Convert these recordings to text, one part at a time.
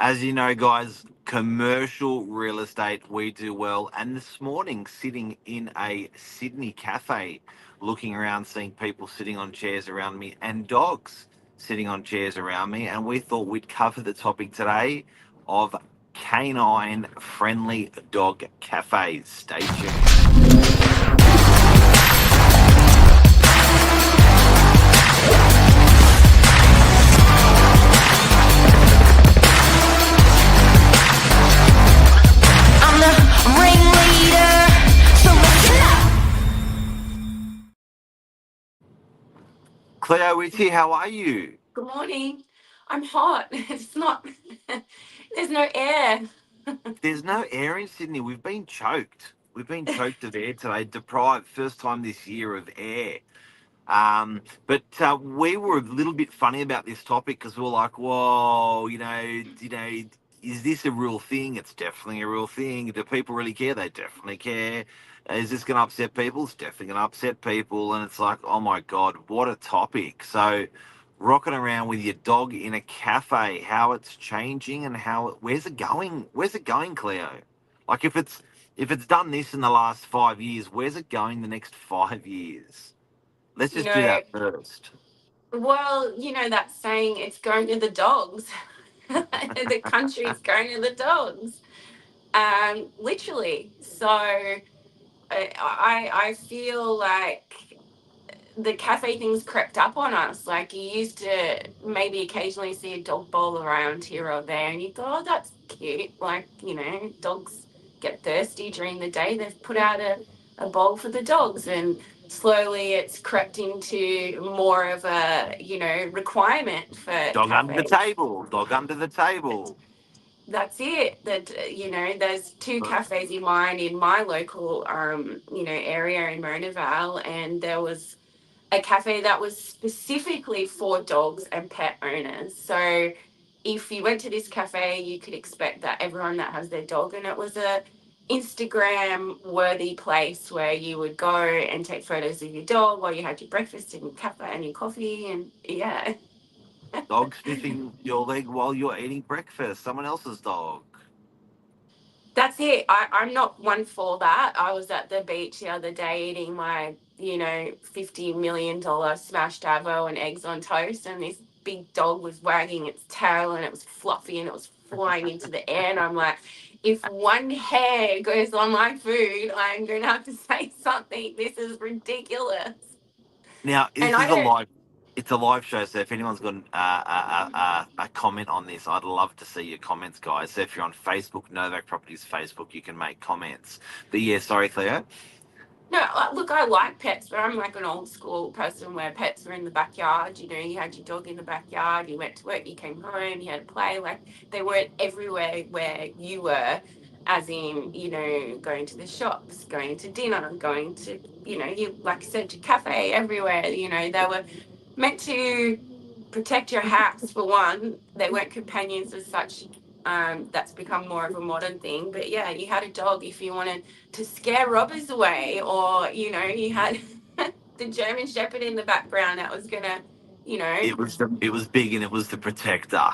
As you know, guys, commercial real estate, we do well. And this morning, sitting in a Sydney cafe, looking around, seeing people sitting on chairs around me and dogs sitting on chairs around me. And we thought we'd cover the topic today of canine friendly dog cafes. Stay tuned. I'm the ringleader, so listen up. Cleo, it's here. How are you? Good morning. I'm hot. It's not, there's no air. There's no air in Sydney. We've been choked. We've been choked of air today, deprived first time this year of air. But we were a little bit funny about this topic because we were like, "Whoa, is this a real thing? It's definitely a real thing. Do people really care? They definitely care. Is this going to upset people? It's definitely going to upset people." And it's like, "Oh my god, what a topic!" So, rocking around with your dog in a cafe, how it's changing and where's it going? Where's it going, Cleo? Like if it's done this in the last 5 years, where's it going the next 5 years? Let's You just do know, that first. that saying, it's going to the dogs. The country's going to the dogs. Literally. So I feel like the cafe thing's crept up on us. Like you used to maybe occasionally see a dog bowl around here or there, and you thought, oh, that's cute. Like, dogs get thirsty during the day. They've put out a bowl for the dogs, and slowly it's crept into more of a, requirement for Dog under the cafes. table. Dog under the table. That's it. There's two cafes in mind in my local, area in Mona Vale, and there was a cafe that was specifically for dogs and pet owners. So if you went to this cafe, you could expect that everyone that has their dog, and it was a Instagram worthy place where you would go and take photos of your dog while you had your breakfast and your cafe and your coffee, and yeah. Dog sniffing your leg while you're eating breakfast. Someone else's dog. That's it. I'm not one for that. I was at the beach the other day eating my, $50 million smashed avo and eggs on toast, and this big dog was wagging its tail and it was fluffy and it was flying into the air. And I'm like, if one hair goes on my food, I'm going to have to say something. This is ridiculous. Now, And this I is a don't, live. It's a live show, so if anyone's got a comment on this, I'd love to see your comments, guys. So if you're on Facebook, Novak Properties Facebook, you can make comments. But yeah, sorry, Cleo. No, look, I like pets, but I'm like an old school person where pets were in the backyard. You had your dog in the backyard, you went to work, you came home, you had to play. Like they weren't everywhere where you were, as in, going to the shops, going to dinner, going to, you, like I said, to cafe, everywhere. They were meant to protect your house for one. They weren't companions as such. That's become more of a modern thing. But yeah, you had a dog if you wanted to scare robbers away, or you had the German Shepherd in the background that was gonna, you know, It was big, and it was the protector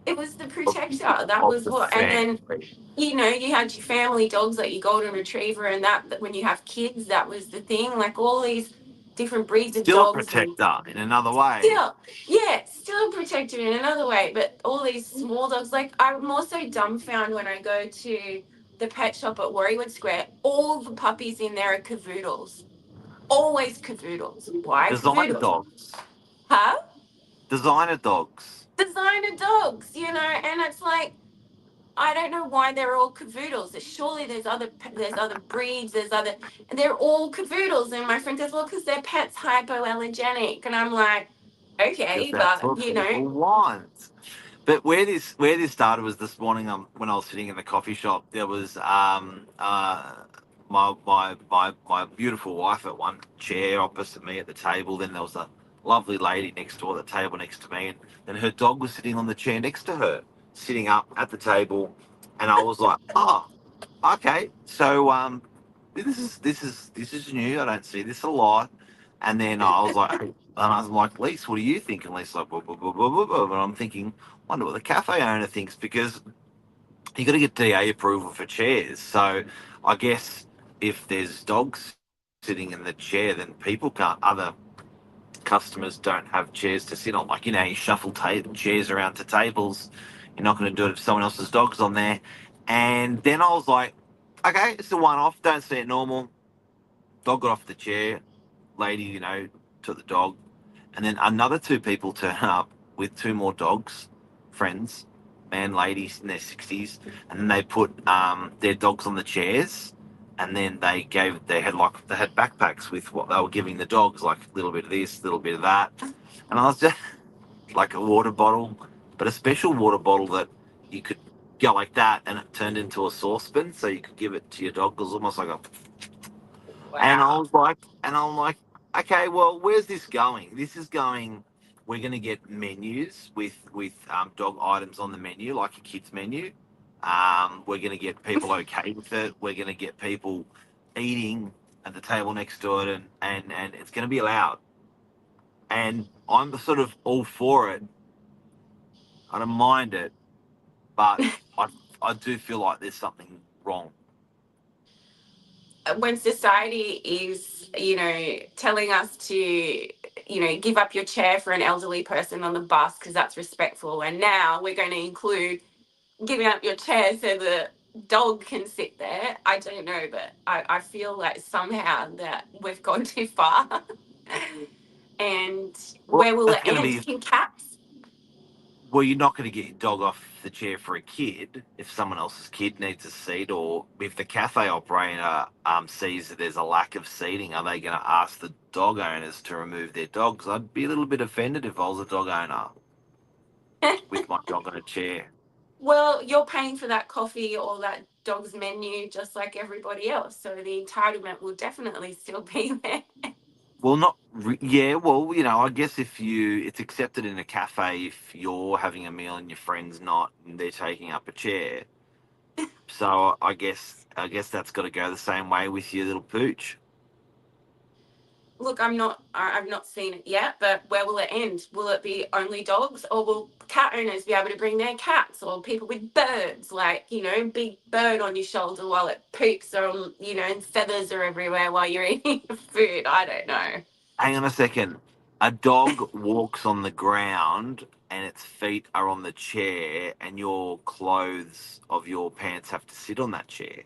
it was the of, protector. That of was the what, and then family. you had your family dogs like your golden retriever, and that when you have kids, that was the thing. Like all these different breeds of Still a dogs and protector in another way. still, yeah, still protected in another way. But all these small dogs, like I'm also dumbfounded when I go to the pet shop at Warriewood Square. All the puppies in there are cavoodles. Always cavoodles. Why Designer cavoodles? dogs. Huh? Designer dogs. Designer dogs, and it's like I don't know why they're all cavoodles. Surely there's other breeds, and they're all cavoodles. And my friend goes, well, because their pet's hypoallergenic, and I'm like, Because okay, that's but what people want. But where this started was this morning. When I was sitting in the coffee shop, there was my beautiful wife at one chair opposite me at the table. Then there was a lovely lady next door at the table next to me, and then her dog was sitting on the chair next to her, sitting up at the table, and I was like, oh, okay. So this is new. I don't see this a lot. And then I was like, And I was like, Lise, what do you think? And Lisa's like, blah, blah, blah, blah, blah, blah. And I'm thinking, wonder what the cafe owner thinks, because you got to get DA approval for chairs. So I guess if there's dogs sitting in the chair, then people can't, other customers don't have chairs to sit on. Like, you shuffle chairs around to tables. You're not going to do it if someone else's dog's on there. And then I was like, okay, it's a one off. Don't see it normal. Dog got off the chair. Lady, took the dog. And then another two people turn up with two more dogs, friends, man, ladies in their 60s. And then they put their dogs on the chairs. And then they had backpacks with what they were giving the dogs, like a little bit of this, a little bit of that. And I was just like a water bottle, but a special water bottle that you could go like that, and it turned into a saucepan, so you could give it to your dog. It was almost like a. And I Wow. was like, and I'm like, okay, well, where's this going? This is going. We're going to get menus with dog items on the menu, like a kids menu. We're going to get people okay with it. We're going to get people eating at the table next to it, and it's going to be allowed. And I'm sort of all for it. I don't mind it, but I do feel like there's something wrong. When society is, telling us to, give up your chair for an elderly person on the bus because that's respectful, and now we're going to include giving up your chair so the dog can sit there. I don't know, but I feel like somehow that we've gone too far. And Well, where will it's it going to end? be. In caps? Well, you're not going to get your dog off the chair for a kid if someone else's kid needs a seat, or if the cafe operator sees that there's a lack of seating, are they going to ask the dog owners to remove their dogs? I'd be a little bit offended if I was a dog owner with my dog on a chair. Well, you're paying for that coffee or that dog's menu just like everybody else. So the entitlement will definitely still be there. Well, not yeah. Well, I guess it's accepted in a cafe if you're having a meal and your friend's not, and they're taking up a chair. So I guess that's got to go the same way with your little pooch. Look, I've not seen it yet, but where will it end? Will it be only dogs, or will cat owners be able to bring their cats, or people with birds, like, big bird on your shoulder while it poops, or, and feathers are everywhere while you're eating your food? I don't know. Hang on a second. A dog walks on the ground and its feet are on the chair, and your clothes of your pants have to sit on that chair.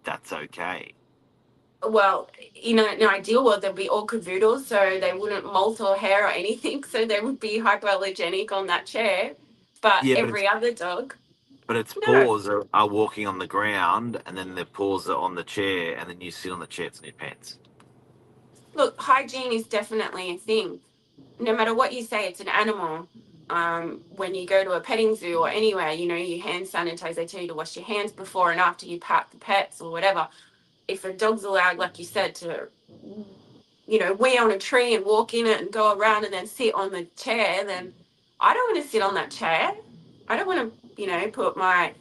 That's okay. Well, in an ideal world, they'd be all cavoodles, so they wouldn't molt or hair or anything, so they would be hypoallergenic on that chair. But Yeah, but every other dog, its no. paws are walking on the ground, and then their paws are on the chair, and then you sit on the chair. It's in your pants. Look, hygiene is definitely a thing. No matter what you say, it's an animal. When you go to a petting zoo or anywhere, you hand sanitize. They tell you to wash your hands before and after you pat the pets or whatever. If a dog's allowed, like you said, to, wee on a tree and walk in it and go around and then sit on the chair, then I don't want to sit on that chair. I don't want to, put my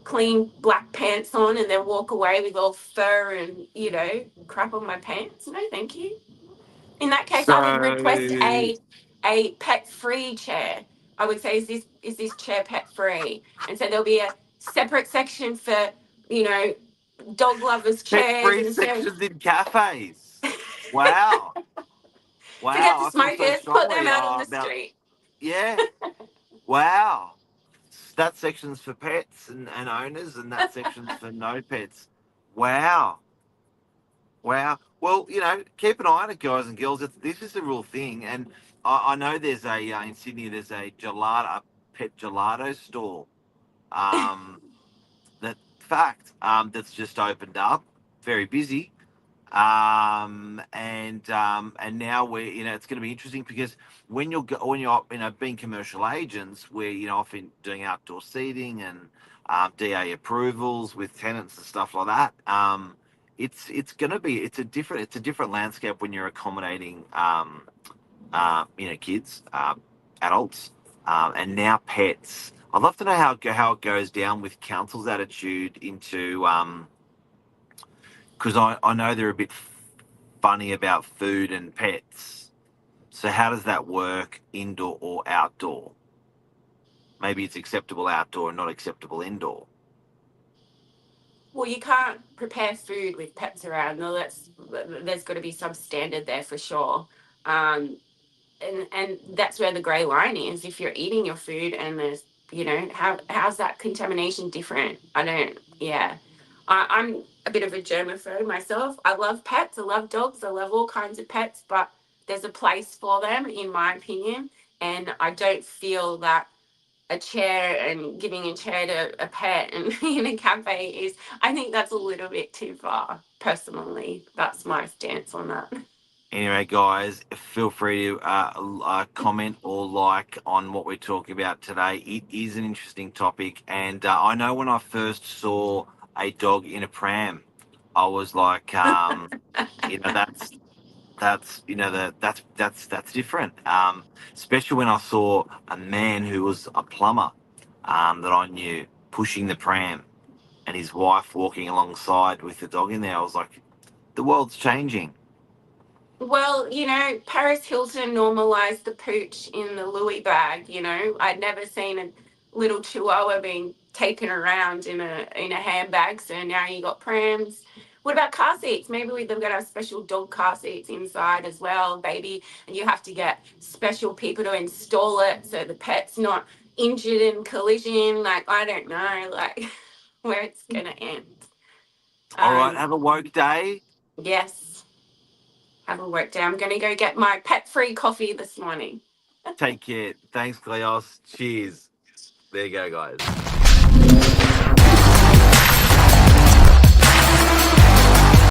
clean black pants on and then walk away with all fur and, crap on my pants. No, thank you. In that case, I would So request a pet free chair. I would say, is this chair pet free? And so there'll be a separate section for, you know dog lovers chairs, pet-free and so sections in cafes. Wow, forget wow. the I feel so smokers, put them strongly out on the about street. yeah. Wow. That section's for pets and owners, and that section's for no pets. Wow. Wow. Well, keep an eye on it, guys and girls. This is a real thing. And I know there's in Sydney, there's a pet gelato store. Um, that's just opened up. Very busy. And now it's going to be interesting, because when you're being commercial agents, we're often doing outdoor seating and DA approvals with tenants and stuff like that. It's going to be it's a different landscape when you're accommodating kids, adults, and now pets. I'd love to know how it goes down with council's attitude into because I know they're a bit funny about food and pets. So how does that work, indoor or outdoor? Maybe it's acceptable outdoor and not acceptable indoor. Well, you can't prepare food with pets around. No, there's got to be some standard there for sure. Um, and that's where the grey line is. If you're eating your food and there's, how's that contamination different? I don't. Yeah, I'm a bit of a germaphobe myself. I love pets. I love dogs. I love all kinds of pets, but there's a place for them, in my opinion. And I don't feel that a chair and giving a chair to a pet and in a cafe is, I think that's a little bit too far. Personally, that's my stance on that. Anyway, guys, feel free to comment or like on what we're talking about today. It is an interesting topic, and I know when I first saw a dog in a pram, I was like, that's that's different. Especially when I saw a man who was a plumber, that I knew pushing the pram, and his wife walking alongside with the dog in there. I was like, the world's changing. Well, Paris Hilton normalized the pooch in the Louis bag. I'd never seen a little chihuahua being taken around in a handbag. So now you got prams. What about car seats? Maybe they've got to have special dog car seats inside as well, baby. And you have to get special people to install it so the pet's not injured in collision. Like, I don't know, like where it's gonna end. All right, Um, have a woke day. yes. Have a work day. I'm going to go get my pet free coffee this morning. Take care. Thanks, Cleos. Cheers. There you go, guys.